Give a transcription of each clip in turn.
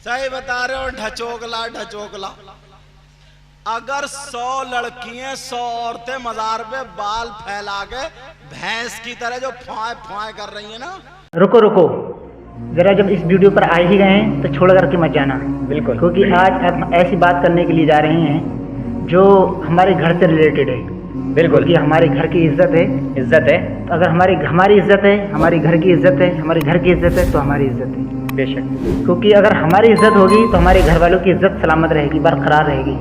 सही बता रहे हो, ढचोकला ढचोकला। अगर 100 लड़कियां 100 औरतें मजार पे बाल फैला के भैंस की तरह जो फुआए फुआए कर रही है ना। रुको रुको जरा, जब इस वीडियो पर आ ही गए हैं तो छोड़ करके मत जाना। बिल्कुल, क्योंकि आज हम ऐसी बात करने के लिए जा रहे हैं जो हमारे घर से रिलेटेड है। बिल्कुल, क्योंकि हमारे घर की इज्जत है। तो अगर हमारी इज्जत है, हमारे घर की इज्जत है, हमारे घर की इज्जत है तो हमारी इज्जत है बेशक। क्योंकि अगर हमारी इज्जत होगी तो हमारे घर वालों की इज्जत सलामत रहेगी, बरकरार रहेगी।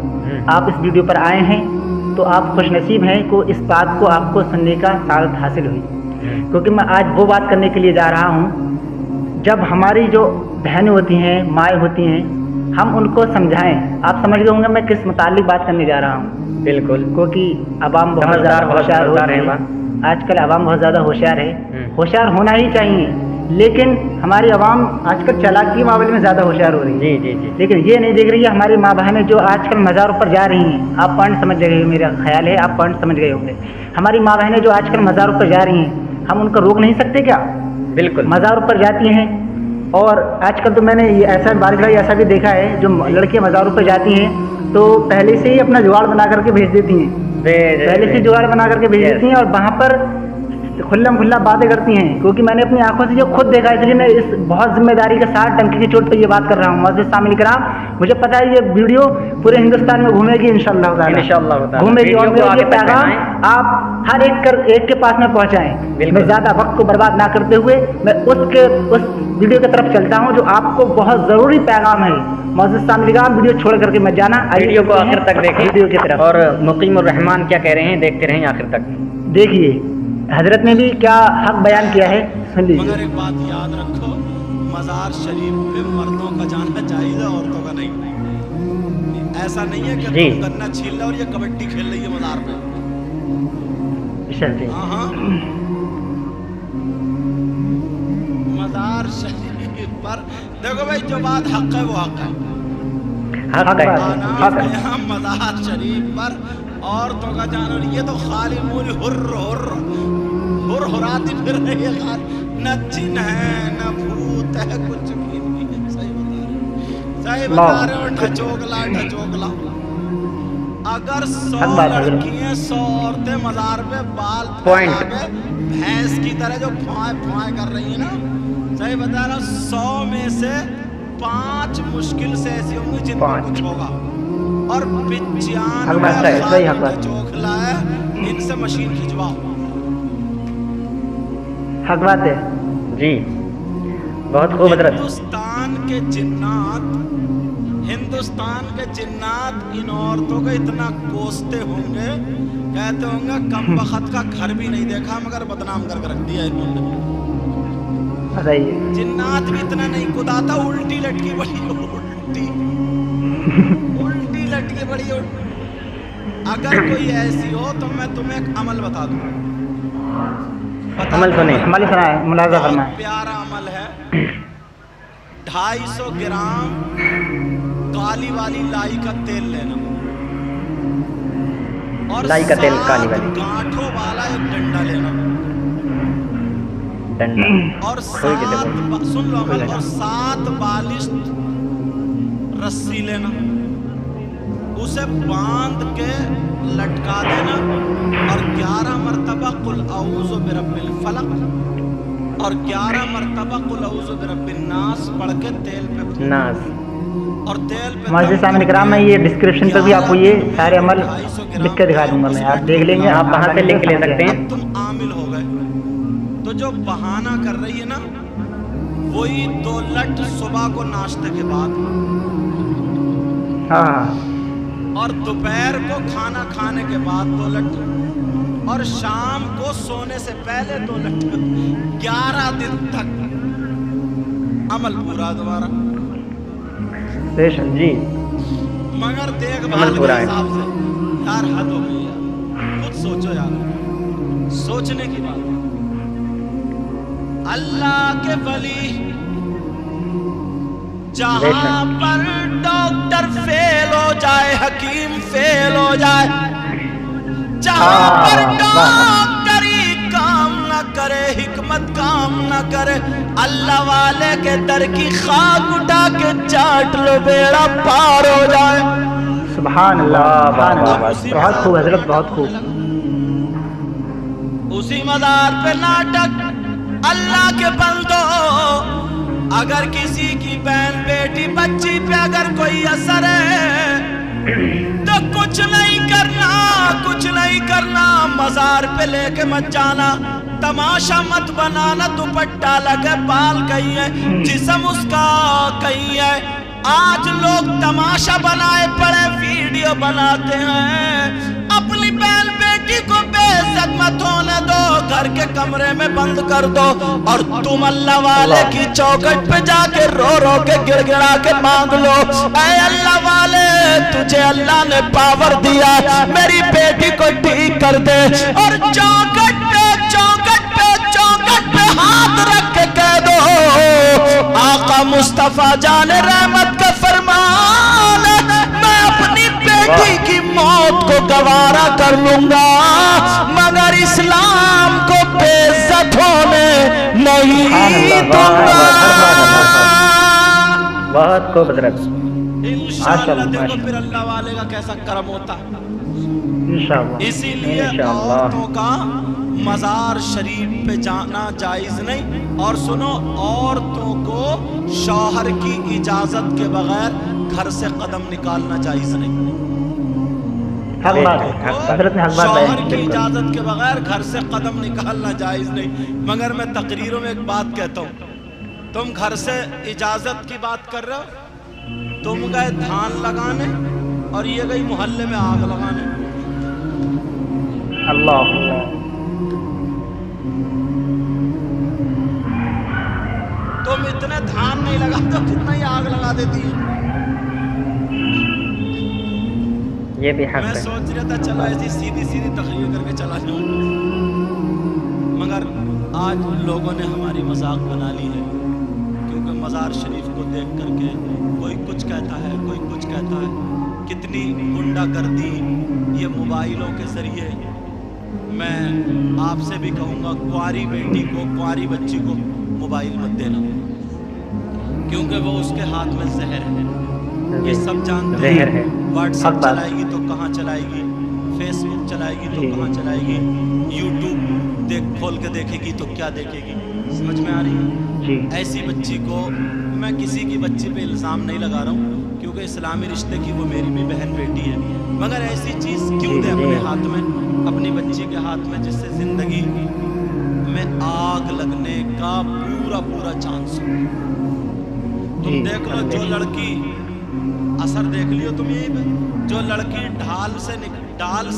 आप इस वीडियो पर आए हैं तो आप खुश नसीब हैं को इस बात को आपको सुनने का सादत हासिल हुई। क्योंकि मैं आज वो बात करने के लिए जा रहा हूँ जब हमारी जो बहनें होती हैं, माएँ होती हैं, हम उनको समझाएं। आप समझ गए होंगे मैं किस मुतालिक बात करने जा रहा हूँ। बिल्कुल, क्योंकि अवाम बहुत ज़्यादा होशियार हो रहे हैं। आजकल अवाम बहुत ज़्यादा होशियार है, होशियार होना ही चाहिए, लेकिन हमारी अवाम आजकल चालाकी के मामले में ज़्यादा होशियार हो रही है। जी जी जी। लेकिन ये नहीं देख रही है हमारी माँ बहनें जो आजकल मज़ारों पर जा रही हैं। आप पॉइंट समझ गए, मेरा ख्याल है आप पॉइंट समझ गए होंगे। हमारी माँ बहनें जो आजकल मज़ारों पर जा रही हैं, हम उनको रोक नहीं सकते क्या? बिल्कुल, मज़ारों पर जाती हैं। और आजकल तो मैंने ये ऐसा बारिश भाई ऐसा भी देखा है, जो लड़कियां मज़ारों पर जाती हैं तो पहले से ही अपना जुगाड़ बना करके भेज देती हैं। पहले से जुगाड़ बना करके भेज देती हैं और वहाँ पर खुल्लम खुल्ला बातें करती हैं। क्योंकि मैंने अपनी आंखों से जो खुद देखा है, इसलिए मैं इस बहुत जिम्मेदारी के साथ टंकी की चोट पर ये बात कर रहा हूँ। मुझे शामिल कराम, मुझे पता है ये वीडियो पूरे हिंदुस्तान में घूमेगी इंशाल्लाह घूमेगी। और मेरा ये पैगाम आप हर एक के पास में पहुँचाएँ। मैं ज़्यादा वक्त को बर्बाद ना करते हुए मैं उस वीडियो की तरफ चलता हूँ जो आपको बहुत ज़रूरी पैगाम है। मौजूद शामिल कराम, वीडियो छोड़ करके मत जाना, वीडियो को आखिर तक देखें वीडियो की तरफ। और मुकीमुर रहमान क्या कह रहे हैं देखते रहें आखिर तक। देखिए हजरत ने भी क्या हक बयान किया है, सुन लीजिए। मगर एक बात याद रखो, मजार शरीफ पे मर्दों का जाना चाहिए, औरतों का नहीं। ऐसा नहीं है कि तुम गन्ना छील लो और ये कबड्डी खेल रही है मजार पे। हाँ, मजार शरीफ पर देखो भाई, जो बात हक है वो हक है। मजार शरीफ पर औरतों का जाना, ये तो खाली मूली हुर्राती फिर रही है, न जिन है न भूत है, कुछ भी नहीं है। सही बता रहे हो, ढचोकला ढचोकला। अगर 100 लड़कियां 100 औरतें मजार पे बाल फैला के भैंस की तरह जो फुआए फुआए कर रही है ना, सही बता रहा हूं, 100 में से 5 मुश्किल से ऐसी होंगी जिनको कुछ होगा, और 95 चोखला है, इनसे मशीन खिंचवाओ। हक बात है जी, बहुत खूब हजरत। हिंदुस्तान के जिन्नात इन औरतों को इतना कोसते होंगे, कहते होंगे कम वक्त का घर भी नहीं देखा मगर बदनाम करके रख दिया इन्होंने। जिन्नात भी इतना नहीं कुदाता, उल्टी लटकी बड़ी उल्टी लटकी बड़ी। अगर कोई ऐसी हो तो मैं तुम्हें एक अमल बता दूं। अमल सुने, अमल सुना है, मुलाज़ा फरमाएं। प्यारा अमल है। 250 ग्राम काली वाली लाई का तेल लेना, और लाई का तेल काली वाली, गांठों वाला एक डंडा लेना, और 7 बालिश रस्सी लेना, उसे बांध के लटका देना, और 11 मरतबा कुल औज़ु बिरब्बिल फलक और 11 मरतबा कुल औज़ु बिरब्बिन नास पढ़ के तेल पे नास और तेल पे। मौजूद सामने कराम, मैं ये डिस्क्रिप्शन पे भी आपको ये सारे अमल लिख के दिखा दूंगा, मैं आप देख लेंगे। आप वहाँ से लिंक ले सकते हैं। तुम आमिल हो गए तो जो बहाना कर रही है ना, वही 2 लट सुबह को नाश्ते के बाद, हाँ, और दोपहर को खाना खाने के बाद 2 लट, और शाम को सोने से पहले 2 लट। 11 दिन तक अमल पूरा दोबारा जी। मगर देखभाल के हिसाब से यार हद हो गई यार। खुद सोचो यार, सोचने की बात। अल्लाह के वली जहां पर डॉक्टर फेल हो जाए, हकीम फेल हो जाए, जहां पर डॉक्टरी काम न करे, हिकमत काम न करे, अल्लाह वाले के दर की खाक उठा के चाट लो बेड़ा पार हो जाए। सुभान अल्लाह, सुभान अल्लाह। उसी बहुत खूब हजरत, बहुत खूब। उसी मज़ार पे नाटक, अल्लाह के बंदो, अगर किसी की बहन बेटी बच्ची पे अगर कोई असर है तो कुछ नहीं करना, कुछ नहीं करना, मज़ार पे लेके मत जाना, तमाशा मत बनाना, दुपट्टा लगे बाल कहीं है, जिस्म उसका कहीं है। आज लोग तमाशा बनाए पड़े वीडियो बनाते हैं, अपनी बहन बेटी को बेइज्जत मत होने दो, घर के कमरे में बंद कर दो और तुम अल्लाह वाले की चौखट पे जाके रो रो के गिड़गिड़ा के मांग लो, ऐ अल्लाह वाले तुझे अल्लाह ने पावर दिया, मेरी बेटी को ठीक कर दे। और चौखट पे चौखट पे चौखट पे हाथ रख के कह दो, आका मुस्तफा जान रहमत का फरमान, मैं अपनी बेटी की मौत को गवारा कर लूंगा मगर इस्लाम को बेइज्जत होने नहीं दूंगा। बहुत खूब हजरत। इंशाअल्लाह देखो फिर अल्लाह वाले का कैसा करम होता है। इंशाअल्लाह। इसीलिए इंशाअल्लाह। औरतों का मज़ार शरीफ पे जाना जायज़ नहीं। और सुनो, औरतों को शौहर की इजाज़त के बगैर घर से कदम निकालना जायज़ नहीं। हक बात है, हजरत ने हक बात शौहर बताई। की इजाज़त के बगैर घर से कदम निकालना जायज़ नहीं। मगर मैं तकरीरों में एक बात कहता हूँ, तुम घर से इजाज़त की बात कर रहे हो, तुम गए धान लगाने और ये गई मोहल्ले में आग लगाने। अल्लाह। तुम इतने धान नहीं लगाते जितना ही आग लगा देती है। ये भी हक मैं है। सोच रहा था चलो ऐसी सीधी सीधी तकरीर करके चला जाऊं, मगर आज लोगों ने हमारी मजाक बना ली है, क्योंकि मज़ार शरीफ को देख करके कोई कुछ कहता है, कोई कुछ कहता है। कितनी गुंडागर्दी ये मोबाइलों के ज़रिए। मैं आपसे भी कहूँगा, कुंवारी बेटी को, कुंवारी बच्ची को मोबाइल मत देना, क्योंकि वो उसके हाथ में जहर है। ये सब जानते जहर है। हैं। व्हाट्सएप हक बात। चलाएगी तो कहाँ चलाएगी, फेसबुक चलाएगी तो जी। कहाँ चलाएगी, यूट्यूब खोल के देखेगी तो क्या देखेगी। समझ में आ रही है? जी। ऐसी बच्ची को, मैं किसी की बच्ची पे इल्ज़ाम नहीं लगा रहा हूँ, क्योंकि इस्लामी रिश्ते की वो मेरी भी बहन बेटी है, मगर ऐसी चीज़ क्यों दे अपने हाथ में, अपनी बच्ची के हाथ में, जिससे ज़िंदगी में आग लगने का पूरा पूरा चांस हो। तुम जी। देख लो, जो लड़की, असर देख लियो तुम यहीं पे, जो लड़की ढाल से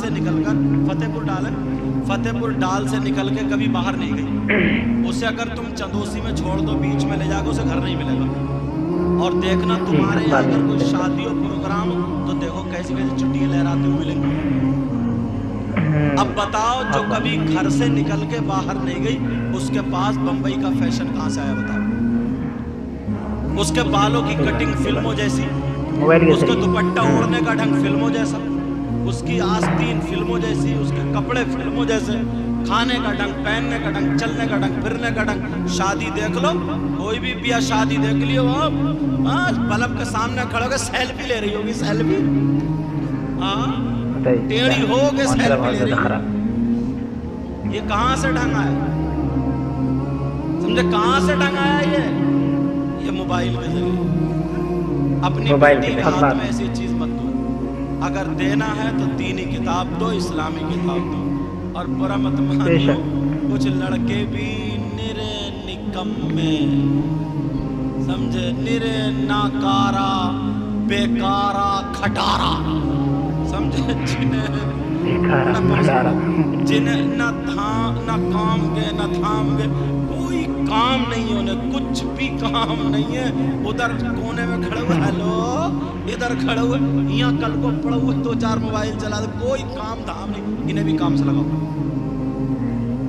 निकलकर फतेहपुर डाल से निकल के कभी बाहर नहीं गई, उसे अगर तुम चंदोसी में छोड़ दो, बीच में ले जाकर उसे घर नहीं मिलेगा। और देखना तुम्हारे यहाँ अगर कोई शादी हो, प्रोग्राम हो, तो देखो कैसी कैसी चुट्टियाँ लहराते हुए मिलेंगी। अब बताओ, जो कभी घर से निकल के बाहर नहीं गई, उसके पास बम्बई का फैशन कहाँ से आया बताओ? उसके बालों की कटिंग फिल्मों जैसी, उसका दुपट्टा ओढ़ने का ढंग फिल्मों जैसा, उसकी आस्तीन फिल्मों जैसी, उसके कपड़े फिल्मों जैसे, खाने का ढंग, पहनने का ढंग, चलने का ढंग, फिरने का ढंग। शादी देख लो, कोई भी बिया शादी देख लियो, बल्ब के सामने खड़े होकर सेल्फी ले रही होगी, सेल्फी। हाँ, टेढ़ी हो के सेल्फी ले रही होगी। ये कहाँ से ढंग आया? समझे कहाँ से ढंग आया? ये मोबाइल के जरिए। अपनी बेटी के हाथ में ऐसी चीज मत दो। अगर देना है तो दीनी किताब दो, इस्लामी किताब दो। और बुरा मत मानियो, कुछ लड़के भी निरे निकम्मे, समझे, निरे नाकारा, बेकारा, खटारा, समझे, जिन्हें न काम के न थाम के, कोई काम नहीं है उन्हें, कुछ भी काम नहीं है। उधर कोने में खड़े हुए, हेलो, इधर खड़े हुए, यहाँ कल को पड़े हुए 2-4 मोबाइल चला दे, कोई काम धाम नहीं। इन्हें भी काम से लगाओ,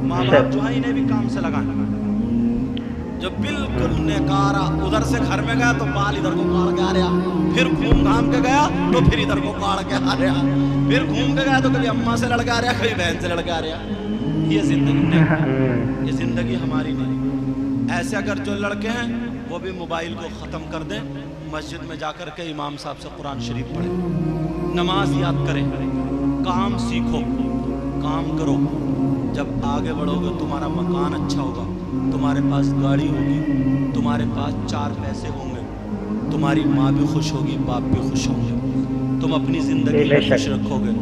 माँ बाप जो है इन्हें भी काम से लगाए। जो बिल्कुल नेकारा, उधर से घर में गया तो बाल इधर को काट के आ रहा, फिर घूम घाम के गया तो फिर इधर को काट के आ रहा, फिर घूम के गया तो कभी अम्मा से लड़का आ रहा, कभी बहन से लड़का आ रहा। ये जिंदगी नहीं, ये जिंदगी हमारी नहीं। ऐसे अगर जो लड़के हैं वो भी मोबाइल को ख़त्म कर दें, مسجد میں جا کر کے امام صاحب سے قرآن شریف پڑھیں، نماز یاد کریں، کام سیکھو، کام کرو. جب آگے بڑھو گے تمہارا مکان اچھا ہوگا، تمہارے پاس گاڑی ہوگی، تمہارے پاس 4 پیسے ہوں گے، تمہاری ماں بھی خوش ہوگی، باپ بھی خوش ہوں گے، تم اپنی زندگی میں خوش رکھو گے.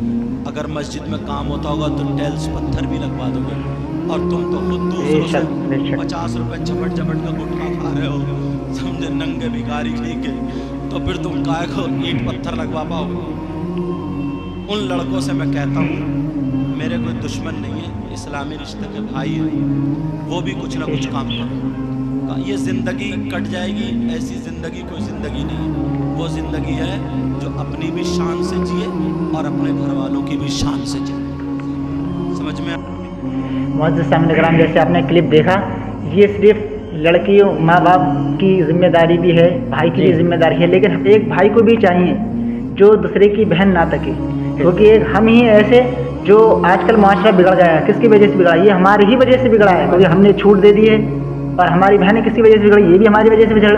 اگر مسجد میں کام ہوتا ہوگا تو ٹیلز پتھر بھی لگوا دو گے، اور تم تو خود دوسروں سے 50 روپے جھپٹ جھپٹ کا گٹکا کھا رہے ہو، سمجھے، ننگے بھکاری کہیں کے، تو پھر تم کائے کو اینٹ پتھر لگوا پاؤ گے. ان لڑکوں سے میں کہتا ہوں میرے کوئی دشمن نہیں ہے، اسلامی رشتے کے بھائی ہیں، وہ بھی کچھ نہ کچھ کام کرو. یہ زندگی کٹ جائے گی، ایسی زندگی کوئی زندگی نہیں ہے. وہ زندگی ہے جو اپنی بھی شان سے جیے اور اپنے گھر والوں کی بھی شان سے جیے. سمجھ میں معزز سامعین کرام، جیسے آپ نے کلپ دیکھا، یہ صرف لڑکیوں ماں باپ کی ذمہ داری بھی ہے، بھائی کی بھی ذمہ داری ہے، لیکن ایک بھائی کو بھی چاہیے جو دوسرے کی بہن نہ تکے، کیونکہ ہم ہی ایسے جو آج کل معاشرہ بگڑ گیا ہے. کس کی وجہ سے بگڑا؟ یہ ہماری ہی وجہ سے بگڑا ہے، کیونکہ ہم نے چھوٹ دے دی ہے. اور ہماری بہنیں کس کی وجہ سے بگڑی؟ یہ بھی ہماری وجہ سے بگڑ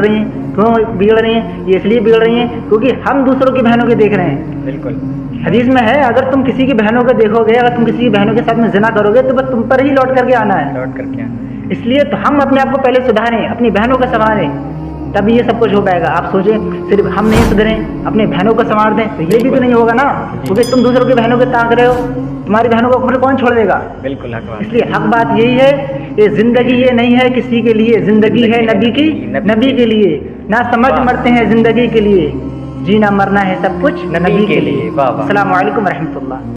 رہی ہیں. کیوں بگڑ رہی ہیں؟ یہ اس لیے بگڑ رہی ہیں کیونکہ ہم دوسروں کی بہنوں کے دیکھ رہے ہیں. بالکل. حدیث میں ہے اگر تم کسی کی بہنوں کو دیکھو گے، اگر تم کسی کی بہنوں کے ساتھ میں زنا کرو گے تو بس تم پر ہی لوٹ کر کے آنا ہے. لوٹ کر کے اس لیے تو ہم اپنے آپ کو پہلے سدھاریں، اپنی بہنوں کو سنواریں، تبھی یہ سب کچھ ہو پائے گا. آپ سوچیں صرف ہم نہیں سدھریں، اپنی بہنوں کو سنوار دیں تو یہ بھی تو نہیں ہوگا نا، کیونکہ تم دوسروں کی بہنوں کے تاک رہے ہو، تمہاری بہنوں کو کون چھوڑ دے گا؟ بالکل حق بات. اس لیے حق بات یہی ہے کہ زندگی یہ نہیں ہے کسی کے لیے، زندگی ہے نبی کی، نبی کے لیے. نہ سمجھ مرتے ہیں زندگی کے لیے، جینا مرنا ہے سب کچھ نبی کے لیے. السلام علیکم ورحمۃ اللہ.